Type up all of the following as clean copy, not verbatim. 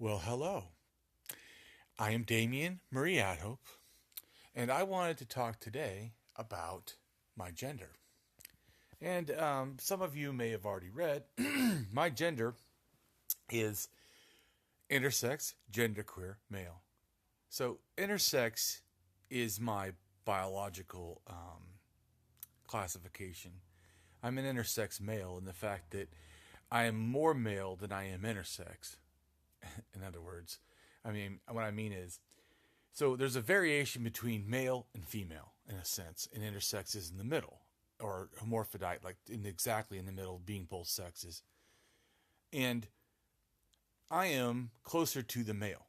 Well, hello. I am Damien Marie AtHope, and I wanted to talk today about my gender. And some of you may have already read, my gender is Intersex Genderqueer Male. So, intersex is my biological classification. I'm an intersex male in the fact that I am more male than I am intersex. In other words, what I mean is, so there's a variation between male and female in a sense, and intersex is in the middle, or hermaphrodite, like exactly in the middle, being both sexes. And I am closer to the male.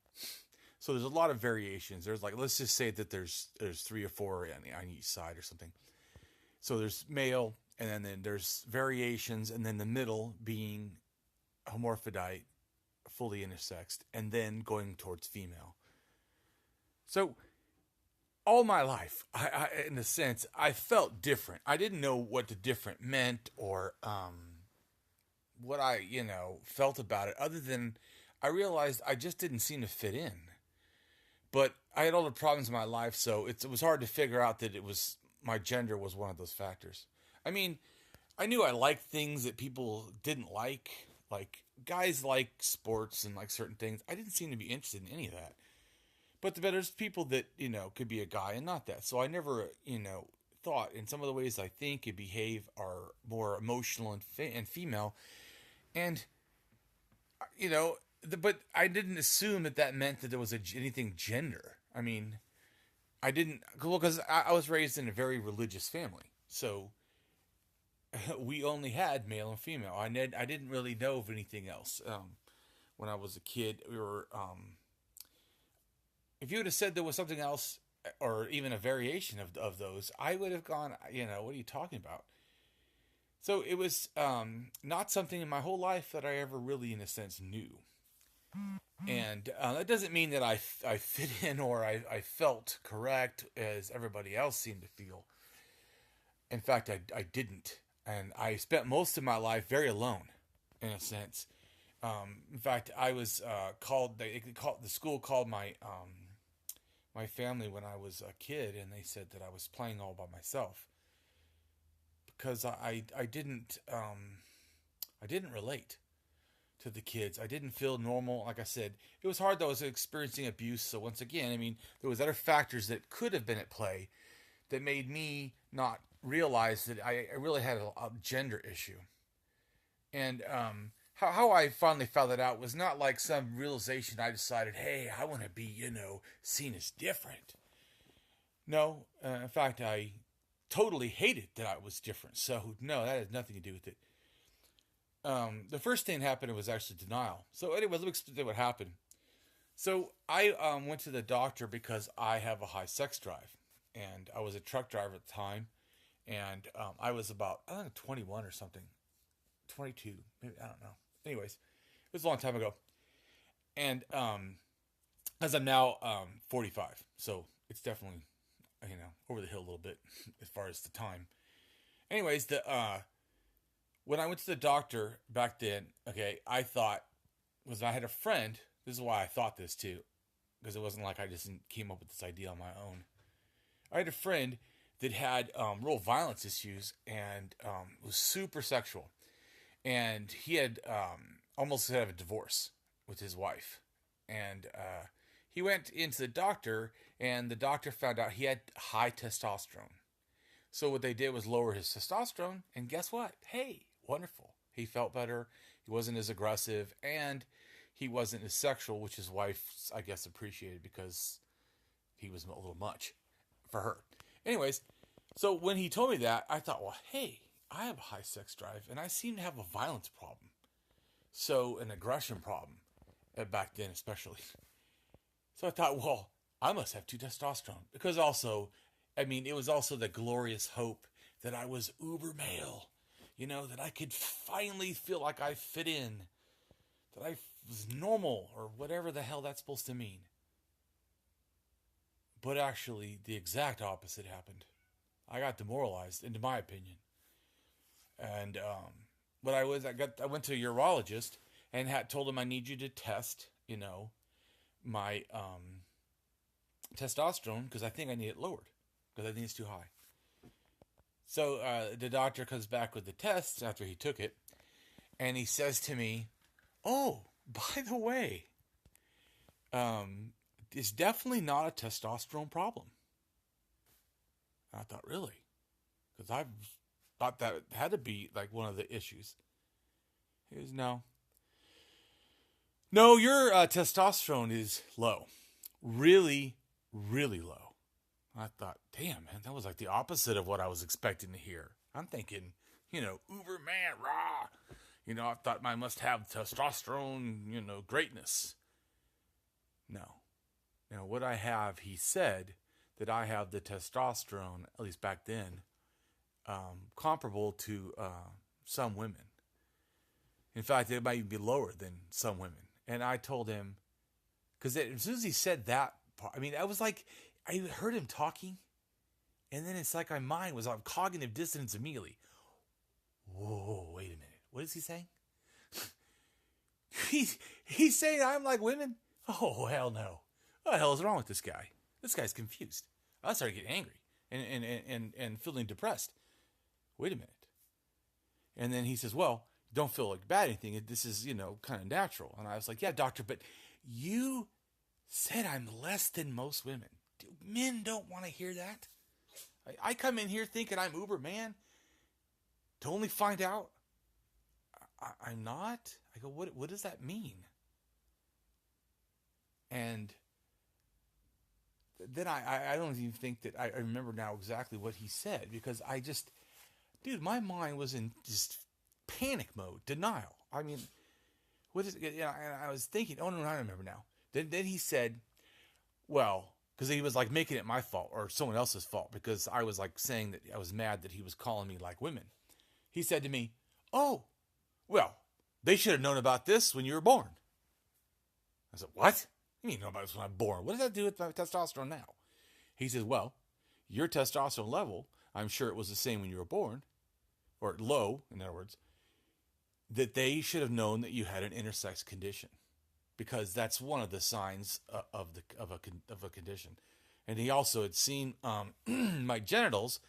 So there's a lot of variations. There's let's just say that there's three or four on each side or something. So there's male, and then there's variations, and then the middle being hermaphrodite, fully intersexed, and then going towards female. So all my life, in a sense, I felt different. I didn't know what the different meant or what I, felt about it, other than I realized I just didn't seem to fit in. But I had all the problems in my life, so it was hard to figure out that my gender was one of those factors. I mean, I knew I liked things that people didn't like guys like sports and like certain things. I didn't seem to be interested in any of that. But there's people that, could be a guy and not that. So I never, thought in some of the ways I think and behave are more emotional and female. And, but I didn't assume that meant that there was anything gender. I mean, I didn't, because I was raised in a very religious family. So we only had male and female. I didn't really know of anything else. When I was a kid, we were. If you would have said there was something else, or even a variation of those, I would have gone. What are you talking about? So it was not something in my whole life that I ever really, in a sense, knew. And that doesn't mean that I fit in or I felt correct as everybody else seemed to feel. In fact, I didn't. And I spent most of my life very alone, in a sense. In fact, I was called. The school called my my family when I was a kid, and they said that I was playing all by myself because I didn't relate to the kids. I didn't feel normal. Like I said, it was hard though. I was experiencing abuse. So once again, there was other factors that could have been at play that made me not realize that I really had a gender issue. And how I finally found that out was not like some realization I decided, hey, I want to be, seen as different. No, in fact, I totally hated that I was different. So, no, that has nothing to do with it. The first thing that happened was actually denial. So, anyway, let me explain what happened. So, I went to the doctor because I have a high sex drive. And I was a truck driver at the time. And I was about, 21 or something. 22, maybe, I don't know. Anyways, it was a long time ago. And as I'm now 45. So it's definitely, over the hill a little bit as far as the time. Anyways, when I went to the doctor back then, okay, I had a friend. This is why I thought this too. Because it wasn't like I just came up with this idea on my own. I had a friend that had real violence issues and was super sexual. And he had almost had a divorce with his wife. And he went into the doctor, and the doctor found out he had high testosterone. So what they did was lower his testosterone, and guess what? Hey, wonderful. He felt better. He wasn't as aggressive, and he wasn't as sexual, which his wife, I guess, appreciated because he was a little much for her. Anyways, so when he told me that, I thought, well, hey, I have a high sex drive, and I seem to have a violence problem. So, an aggression problem, back then especially. So I thought, well, I must have too testosterone. Because also, it was also the glorious hope that I was uber male. That I could finally feel like I fit in. That I was normal, or whatever the hell that's supposed to mean. But actually, the exact opposite happened. I got demoralized, in my opinion. And I went to a urologist and told him I need you to test my testosterone because I think I need it lowered because I think it's too high. So the doctor comes back with the tests after he took it, and he says to me, "Oh, by the way, it's definitely not a testosterone problem." And I thought, really? Because I thought that had to be like one of the issues. He goes, no, your testosterone is low, really, really low. I thought, damn, man, that was like the opposite of what I was expecting to hear. I'm thinking, uber man, rah. I thought I must have testosterone, greatness. No. What I have, he said that I have the testosterone, at least back then, comparable to some women. In fact, it might even be lower than some women. And I told him, because as soon as he said that part, I was like, I heard him talking, and then it's like my mind was on cognitive dissonance immediately. Whoa, wait a minute. What is he saying? He's saying I'm like women? Oh, hell no. What the hell is wrong with this guy? This guy's confused. I started getting angry and feeling depressed. Wait a minute. And then he says, well, don't feel like bad anything. This is, kind of natural. And I was like, yeah, doctor, but you said I'm less than most women. Men don't want to hear that. I come in here thinking I'm uber man to only find out I'm not. I go, what does that mean? And then I don't even think that I remember now exactly what he said, because dude, my mind was in just panic mode, denial. What is it? And I was thinking, oh no, I remember now. Then he said, well, because he was like making it my fault or someone else's fault, because I was like saying that I was mad that he was calling me like women. He said to me, oh, well, they should have known about this when you were born. I said, what? You mean know about this when I'm born? What does that do with my testosterone now? He says, well, your testosterone level, I'm sure it was the same when you were born, or low, in other words, that they should have known that you had an intersex condition, because that's one of the signs of a condition. And he also had seen my genitals,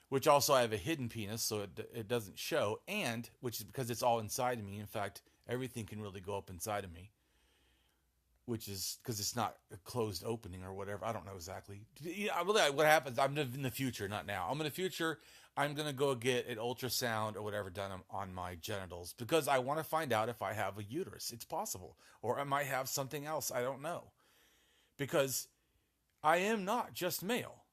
which also I have a hidden penis, so it doesn't show, and which is because it's all inside of me. In fact, everything can really go up inside of me, which is because it's not a closed opening or whatever. I don't know exactly. What happens, I'm in the future, not now. I'm in the future. I'm going to go get an ultrasound or whatever done on my genitals, because I want to find out if I have a uterus. It's possible. Or I might have something else. I don't know. Because I am not just male.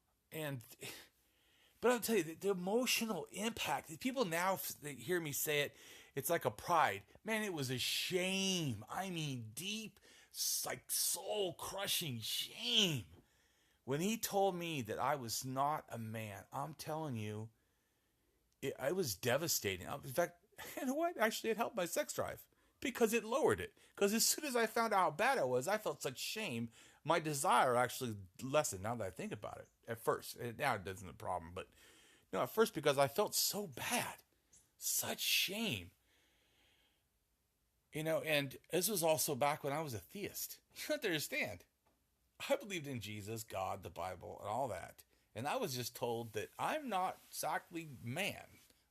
But I'll tell you, the emotional impact, people now they hear me say it, it's like a pride. Man, it was a shame. Deep, like soul-crushing shame. When he told me that I was not a man, I'm telling you, it was devastating. In fact, you know what? Actually, it helped my sex drive, because it lowered it. Because as soon as I found out how bad I was, I felt such shame. My desire actually lessened, now that I think about it. At first. Now it isn't a problem. But at first, because I felt so bad. Such shame. And this was also back when I was a theist. You have to understand. I believed in Jesus, God, the Bible, and all that. And I was just told that I'm not exactly man.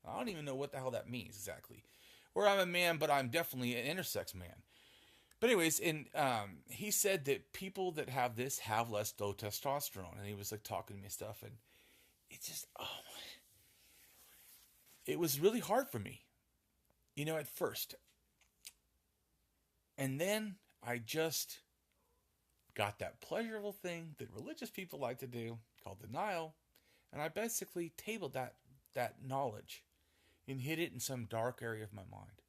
I don't even know what the hell that means exactly. Or I'm a man, but I'm definitely an intersex man. But anyways, he said that people that have this have less low testosterone. And he was like talking to me and stuff. And it just, it was really hard for me, at first. And then I just got that pleasurable thing that religious people like to do called denial. And I basically tabled that knowledge and hid it in some dark area of my mind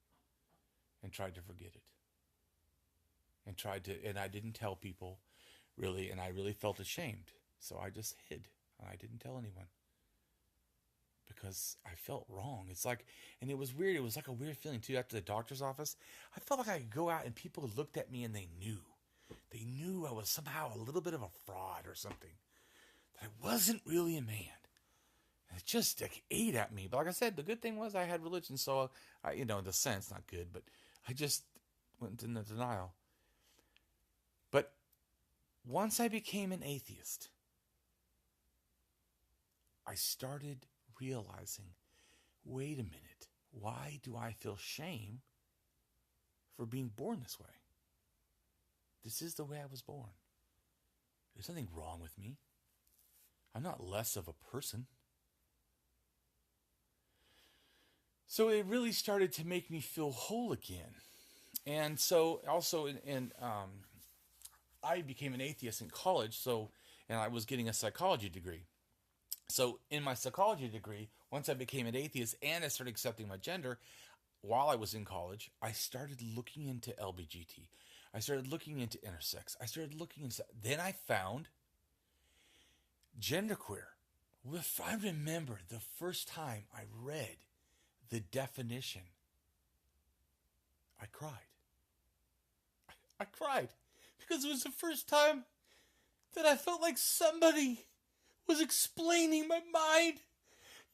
and tried to forget it. And I didn't tell people really, and I really felt ashamed. So I just hid, and I didn't tell anyone because I felt wrong. It's like, and it was weird. It was like a weird feeling too after the doctor's office. I felt like I could go out and people looked at me and they knew I was somehow a little bit of a fraud or something, that I wasn't really a man. And it just like ate at me. But like I said, the good thing was I had religion, so I, in the sense, not good, but I just went into denial. once I became an atheist, I started realizing, wait a minute, why do I feel shame for being born this way? This is the way I was born. There's nothing wrong with me. I'm not less of a person. So it really started to make me feel whole again. And so also I became an atheist in college, and I was getting a psychology degree. So in my psychology degree, once I became an atheist and I started accepting my gender, while I was in college, I started looking into LGBT. I started looking into intersex. I started looking into... Then I found genderqueer. If I remember the first time I read the definition, I cried. I cried because it was the first time that I felt like somebody was explaining my mind.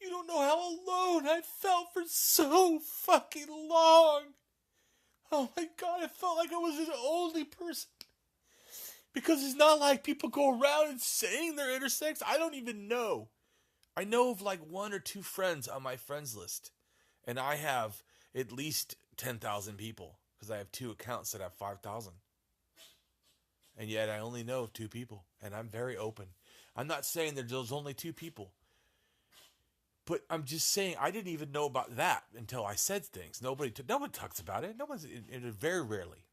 You don't know how alone I felt for so fucking long. Oh my God, I felt like I was the only person. Because it's not like people go around and saying they're intersex. I don't even know. I know of like 1 or 2 friends on my friends list. And I have at least 10,000 people. Because I have 2 accounts that have 5,000. And yet I only know of 2 people. And I'm very open. I'm not saying that there's only 2 people. But I'm just saying I didn't even know about that until I said things. Nobody talks about it. Very rarely.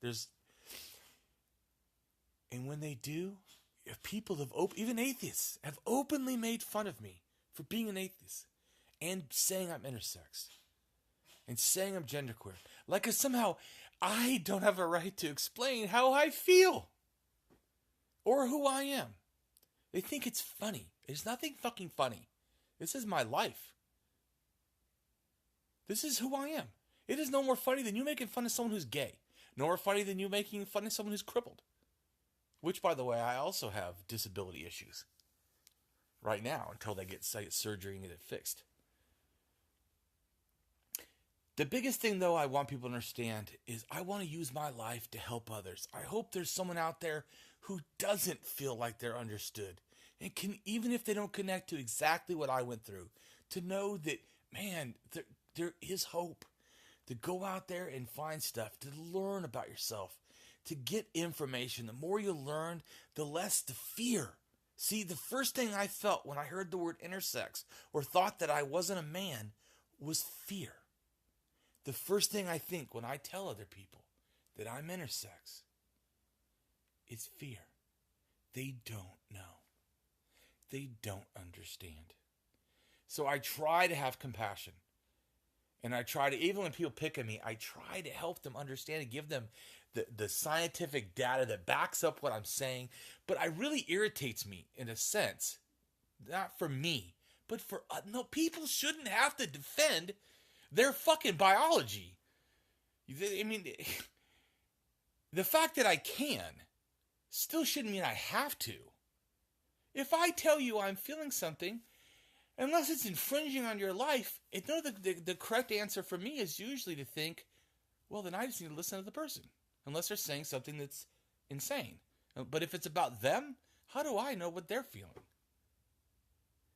And when they do, if people have even atheists have openly made fun of me for being an atheist and saying I'm intersex and saying I'm genderqueer, like somehow I don't have a right to explain how I feel or who I am. They think it's funny. There's nothing fucking funny. This is my life. This is who I am. It is no more funny than you making fun of someone who's gay. No more funny than you making fun of someone who's crippled. Which, by the way, I also have disability issues right now until they get surgery and get it fixed. The biggest thing, though, I want people to understand is I want to use my life to help others. I hope there's someone out there who doesn't feel like they're understood and can, even if they don't connect to exactly what I went through, to know that, man, there is hope. To go out there and find stuff, to learn about yourself, to get information. The more you learn, the less the fear. See, the first thing I felt when I heard the word intersex or thought that I wasn't a man was fear. The first thing I think when I tell other people that I'm intersex is fear. They don't know. They don't understand. So I try to have compassion. And I try to, even when people pick on me, I try to help them understand and give them the scientific data that backs up what I'm saying. But it really irritates me in a sense, not for me, but for, no, people shouldn't have to defend their fucking biology. I mean, the fact that I can still shouldn't mean I have to. If I tell you I'm feeling something, unless it's infringing on your life, the correct answer for me is usually to think, well, then I just need to listen to the person. Unless they're saying something that's insane. But if it's about them, how do I know what they're feeling?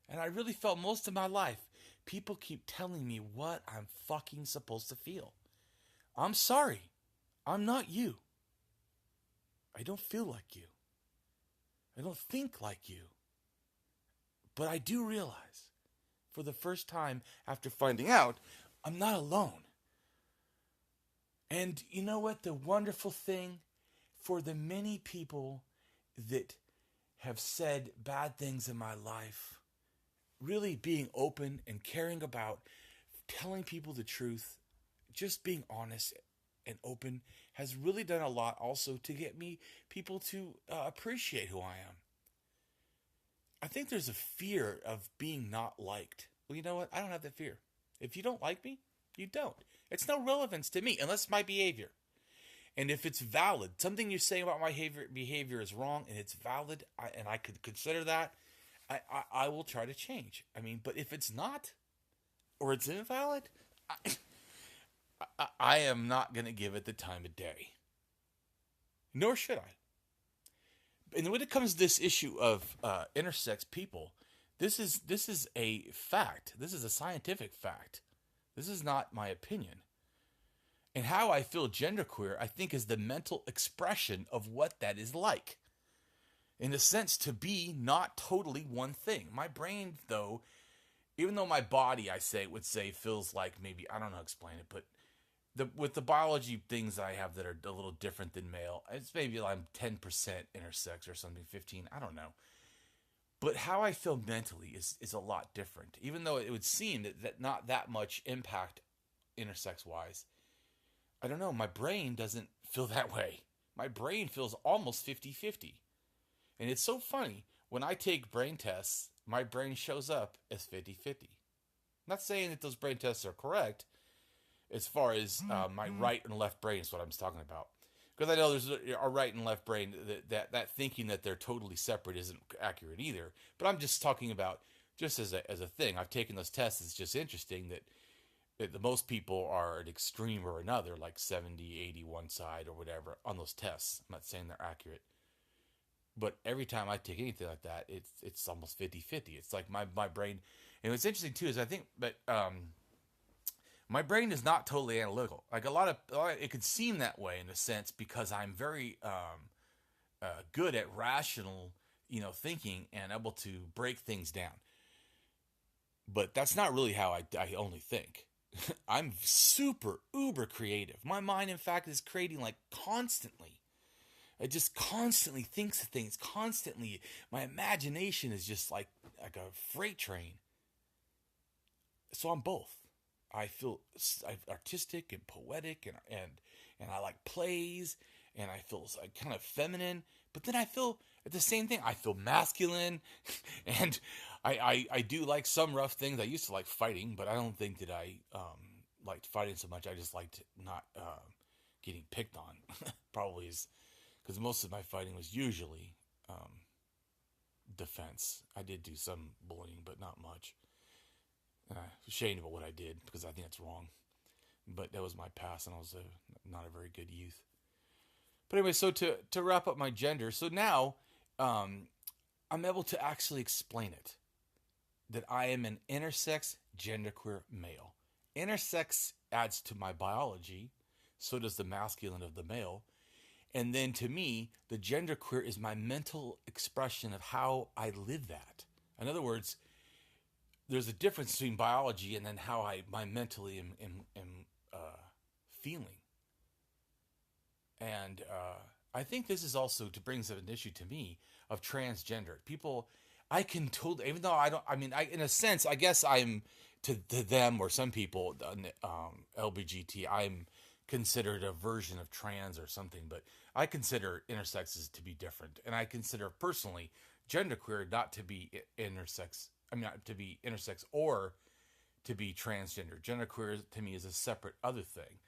And I really felt most of my life, people keep telling me what I'm fucking supposed to feel. I'm sorry. I'm not you. I don't feel like you. I don't think like you. But I do realize, for the first time after finding out, I'm not alone. And you know what? The wonderful thing, for the many people that have said bad things in my life, really being open and caring about telling people the truth, just being honest and open, has really done a lot also to get people to appreciate who I am. I think there's a fear of being not liked. Well, you know what? I don't have that fear. If you don't like me, you don't. It's no relevance to me unless my behavior. And if it's valid, something you say about my behavior is wrong and it's valid, and I could consider that, I will try to change. I mean, but if it's not, or it's invalid, I am not going to give it the time of day. Nor should I. And when it comes to this issue of intersex people, this is a fact. This is a scientific fact. This is not my opinion. And how I feel genderqueer, I think, is the mental expression of what that is like. In the sense to be not totally one thing. My brain, though, even though my body, would say feels like maybe, I don't know how to explain it, but with the biology things I have that are a little different than male, it's maybe I'm 10% intersex or something, 15, I don't know. But how I feel mentally is a lot different. Even though it would seem that not that much impact intersex-wise, I don't know, my brain doesn't feel that way. My brain feels almost 50-50. And it's so funny, when I take brain tests, my brain shows up as 50-50. I'm not saying that those brain tests are correct, as far as my right and left brain is what I'm talking about. Because I know there's a right and left brain, that thinking that they're totally separate isn't accurate either. But I'm just talking about, just as a thing, I've taken those tests, it's just interesting that the most people are an extreme or another, like 70, 80 one side or whatever, on those tests. I'm not saying they're accurate. But every time I take anything like that, it's almost 50-50. It's like my brain, and what's interesting too is I think that my brain is not totally analytical. Like it could seem that way in a sense because I'm very good at rational, thinking and able to break things down. But that's not really how I only think. I'm super uber creative. My mind, in fact, is creating like constantly. It just constantly thinks of things, constantly. My imagination is just like a freight train. So I'm both. I feel artistic and poetic, and I like plays, and I feel like kind of feminine. But then I feel at the same thing. I feel masculine, and I do like some rough things. I used to like fighting, but I don't think that I liked fighting so much. I just liked not getting picked on. Probably is. Because most of my fighting was usually defense. I did do some bullying, but not much. I'm ashamed about what I did because I think it's wrong. But that was my past, and I was not a very good youth. But anyway, so to wrap up my gender, so now I'm able to actually explain it. That I am an intersex genderqueer male. Intersex adds to my biology, so does the masculine of the male. And then to me, the genderqueer is my mental expression of how I live that. In other words, there's a difference between biology and then how I mentally am feeling. And I think this is also to brings up an issue to me of transgender people. I can totally, even though in a sense, I guess I'm to them or some people, LBGT, I'm considered a version of trans or something, but I consider intersexes to be different, and I consider personally genderqueer not to be intersex. Not to be intersex or to be transgender. Genderqueer to me is a separate other thing,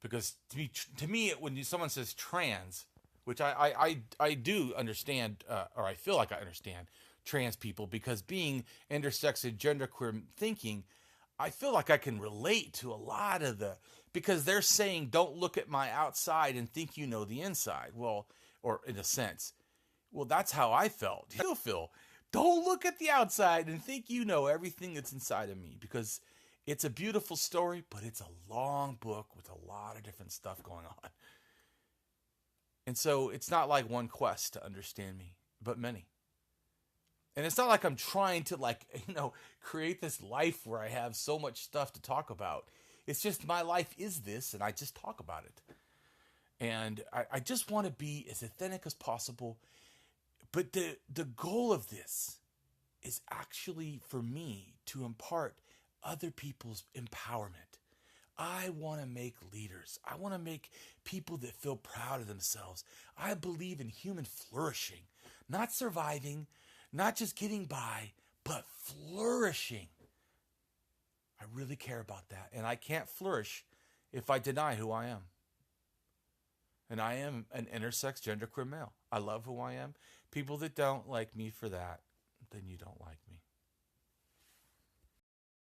because to me when someone says trans, which I do understand, or I feel like I understand trans people, because being intersex and genderqueer thinking, I feel like I can relate to a lot of because they're saying, don't look at my outside and think you know the inside. Well, or in a sense, well, that's how I felt. You feel, don't look at the outside and think you know everything that's inside of me, because it's a beautiful story, but it's a long book with a lot of different stuff going on. And so it's not like one quest to understand me, but many. And it's not like I'm trying to create this life where I have so much stuff to talk about. It's just my life is this, and I just talk about it. And I just want to be as authentic as possible. But the goal of this is actually for me to impart other people's empowerment. I want to make leaders. I want to make people that feel proud of themselves. I believe in human flourishing, not surviving, not just getting by, but flourishing. I really care about that. And I can't flourish if I deny who I am. And I am an intersex genderqueer male. I love who I am. People that don't like me for that, then you don't like me.